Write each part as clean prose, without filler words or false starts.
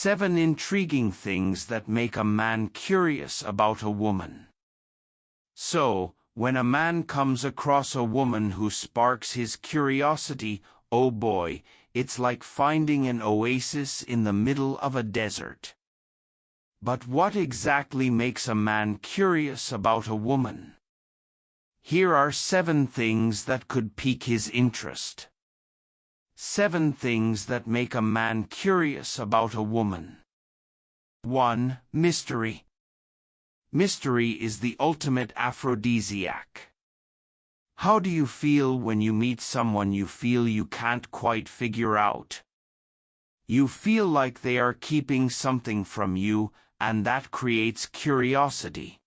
7 intriguing things that make a man curious about a woman. So, when a man comes across a woman who sparks his curiosity, oh boy, it's like finding an oasis in the middle of a desert. But what exactly makes a man curious about a woman? Here are 7 things that could pique his interest. 7 things that make a man curious about a woman. 1. Mystery. Mystery is the ultimate aphrodisiac. How do you feel when you meet someone you feel you can't quite figure out? You feel like they are keeping something from you, and that creates curiosity.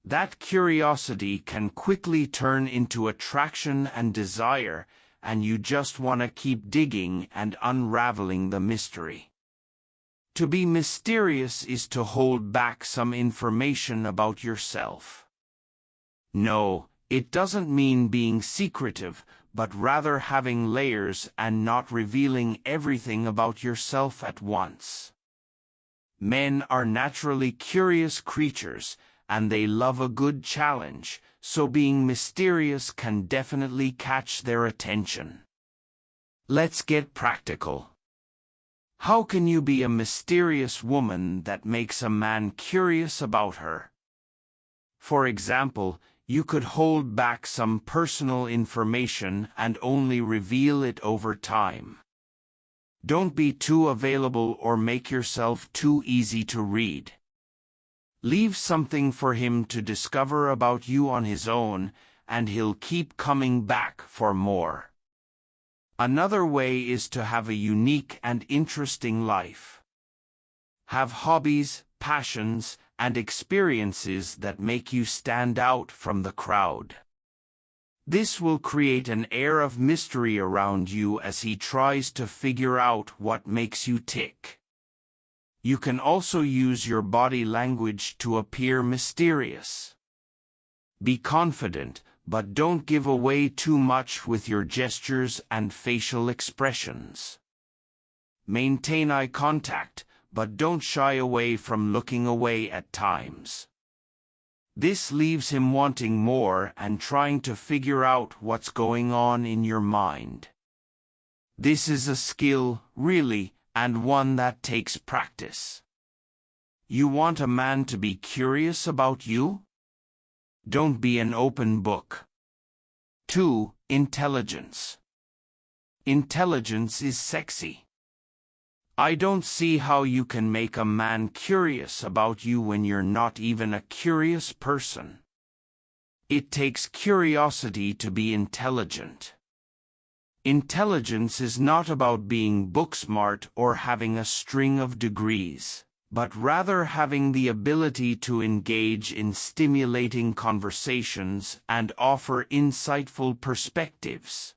That curiosity can quickly turn into attraction and desire, and you just want to keep digging and unraveling the mystery. To be mysterious is to hold back some information about yourself. No, it doesn't mean being secretive, but rather having layers and not revealing everything about yourself at once. Men are naturally curious creatures, and they love a good challenge, so being mysterious can definitely catch their attention. Let's get practical. How can you be a mysterious woman that makes a man curious about her? For example, you could hold back some personal information and only reveal it over time. Don't be too available or make yourself too easy to read. Leave something for him to discover about you on his own, and he'll keep coming back for more. Another way is to have a unique and interesting life. Have hobbies, passions, and experiences that make you stand out from the crowd. This will create an air of mystery around you as he tries to figure out what makes you tick. You can also use your body language to appear mysterious. Be confident, but don't give away too much with your gestures and facial expressions. Maintain eye contact, but don't shy away from looking away at times. This leaves him wanting more and trying to figure out what's going on in your mind. This is a skill, really, and one that takes practice. You want a man to be curious about you? Don't be an open book. 2. Intelligence. Intelligence is sexy. I don't see how you can make a man curious about you when you're not even a curious person. It takes curiosity to be intelligent. Intelligence is not about being book-smart or having a string of degrees, but rather having the ability to engage in stimulating conversations and offer insightful perspectives.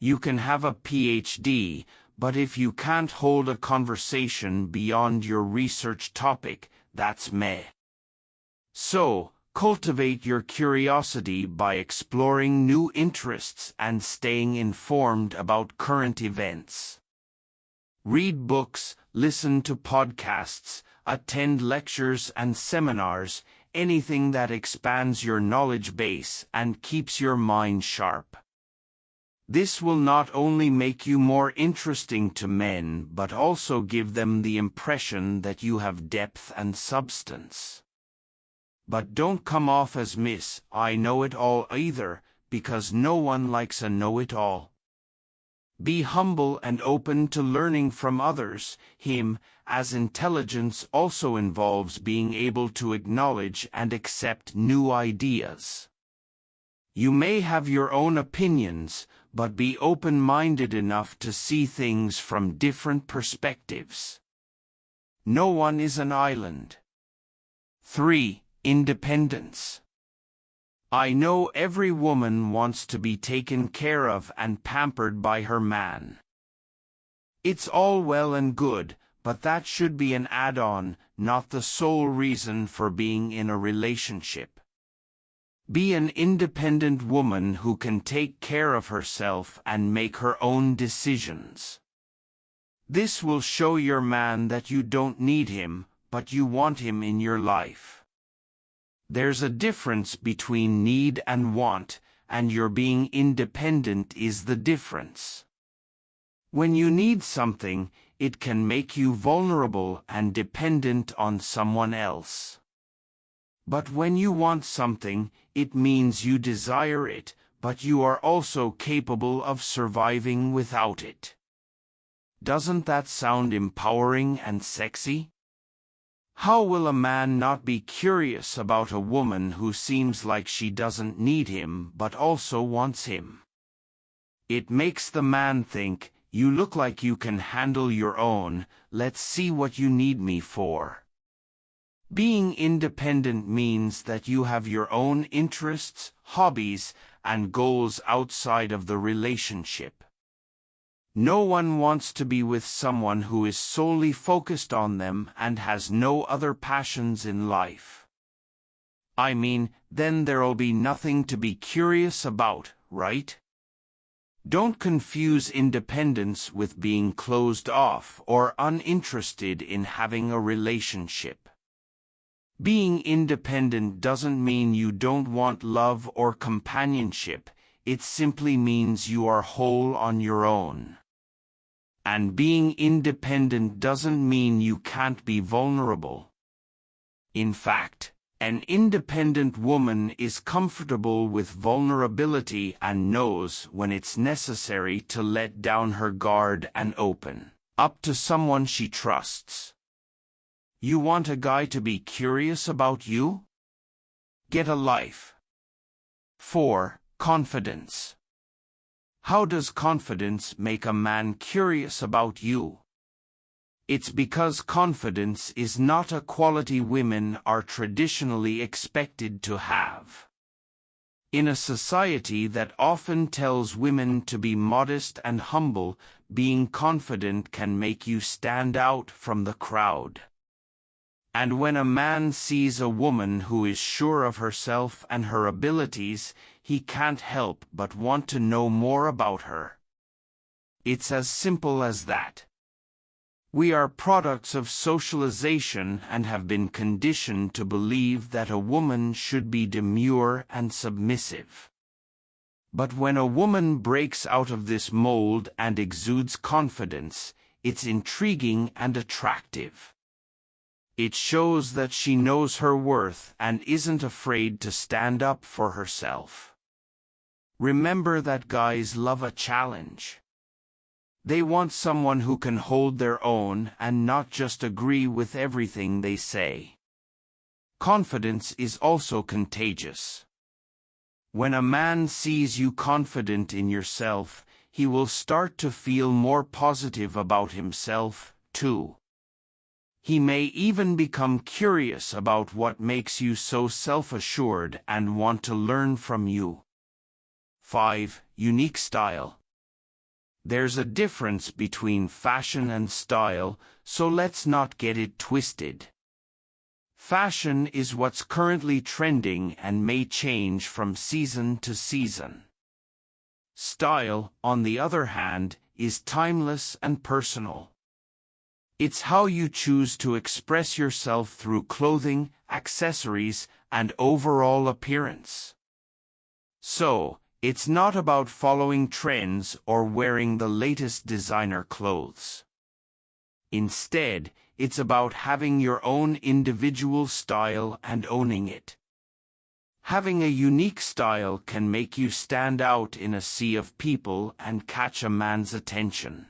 You can have a PhD, but if you can't hold a conversation beyond your research topic, that's meh. So, cultivate your curiosity by exploring new interests and staying informed about current events. Read books, listen to podcasts, attend lectures and seminars, anything that expands your knowledge base and keeps your mind sharp. This will not only make you more interesting to men but also give them the impression that you have depth and substance. But don't come off as Miss I Know It All either, because no one likes a know-it-all. Be humble and open to learning from others, as intelligence also involves being able to acknowledge and accept new ideas. You may have your own opinions, but be open-minded enough to see things from different perspectives. No one is an island. 3. Independence. I know every woman wants to be taken care of and pampered by her man. It's all well and good, but that should be an add-on, not the sole reason for being in a relationship. Be an independent woman who can take care of herself and make her own decisions. This will show your man that you don't need him, but you want him in your life. There's a difference between need and want, and your being independent is the difference. When you need something, it can make you vulnerable and dependent on someone else. But when you want something, it means you desire it, but you are also capable of surviving without it. Doesn't that sound empowering and sexy? How will a man not be curious about a woman who seems like she doesn't need him but also wants him? It makes the man think, you look like you can handle your own, let's see what you need me for. Being independent means that you have your own interests, hobbies, and goals outside of the relationship. No one wants to be with someone who is solely focused on them and has no other passions in life. I mean, then there'll be nothing to be curious about, right? Don't confuse independence with being closed off or uninterested in having a relationship. Being independent doesn't mean you don't want love or companionship, it simply means you are whole on your own. And being independent doesn't mean you can't be vulnerable. In fact, an independent woman is comfortable with vulnerability and knows when it's necessary to let down her guard and open up to someone she trusts. You want a guy to be curious about you? Get a life. 4. Confidence. How does confidence make a man curious about you? It's because confidence is not a quality women are traditionally expected to have. In a society that often tells women to be modest and humble, being confident can make you stand out from the crowd. And when a man sees a woman who is sure of herself and her abilities, he can't help but want to know more about her. It's as simple as that. We are products of socialization and have been conditioned to believe that a woman should be demure and submissive. But when a woman breaks out of this mold and exudes confidence, it's intriguing and attractive. It shows that she knows her worth and isn't afraid to stand up for herself. Remember that guys love a challenge. They want someone who can hold their own and not just agree with everything they say. Confidence is also contagious. When a man sees you confident in yourself, he will start to feel more positive about himself, too. He may even become curious about what makes you so self-assured and want to learn from you. 5. Unique style. There's a difference between fashion and style, so let's not get it twisted. Fashion is what's currently trending and may change from season to season. Style, on the other hand, is timeless and personal. It's how you choose to express yourself through clothing, accessories, and overall appearance. So, it's not about following trends or wearing the latest designer clothes. Instead, it's about having your own individual style and owning it. Having a unique style can make you stand out in a sea of people and catch a man's attention.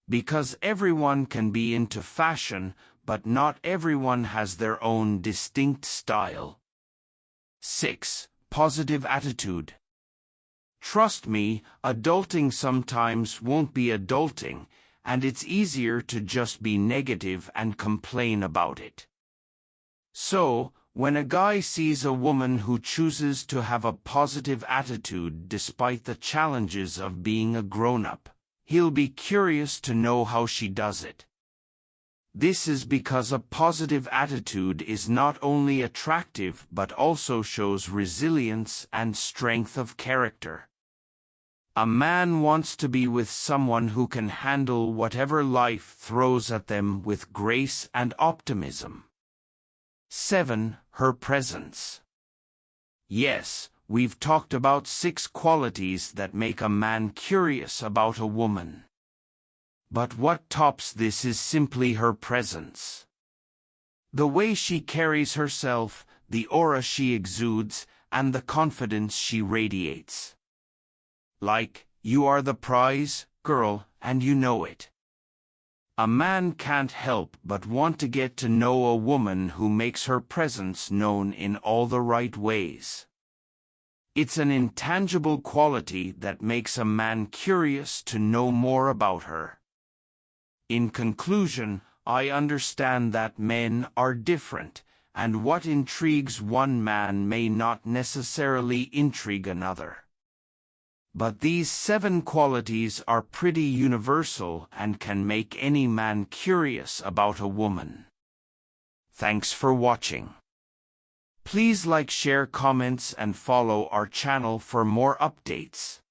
Because everyone can be into fashion, but not everyone has their own distinct style. 6. Positive attitude. Trust me, adulting sometimes won't be adulting, and it's easier to just be negative and complain about it. So, when a guy sees a woman who chooses to have a positive attitude despite the challenges of being a grown-up, he'll be curious to know how she does it. This is because a positive attitude is not only attractive but also shows resilience and strength of character. A man wants to be with someone who can handle whatever life throws at them with grace and optimism. 7. Her presence. Yes, we've talked about 6 qualities that make a man curious about a woman. But what tops this is simply her presence. The way she carries herself, the aura she exudes, and the confidence she radiates. Like, you are the prize, girl, and you know it. A man can't help but want to get to know a woman who makes her presence known in all the right ways. It's an intangible quality that makes a man curious to know more about her. In conclusion, I understand that men are different, and what intrigues one man may not necessarily intrigue another. But these 7 qualities are pretty universal and can make any man curious about a woman. Thanks for watching. Please like, share, comments, and follow our channel for more updates.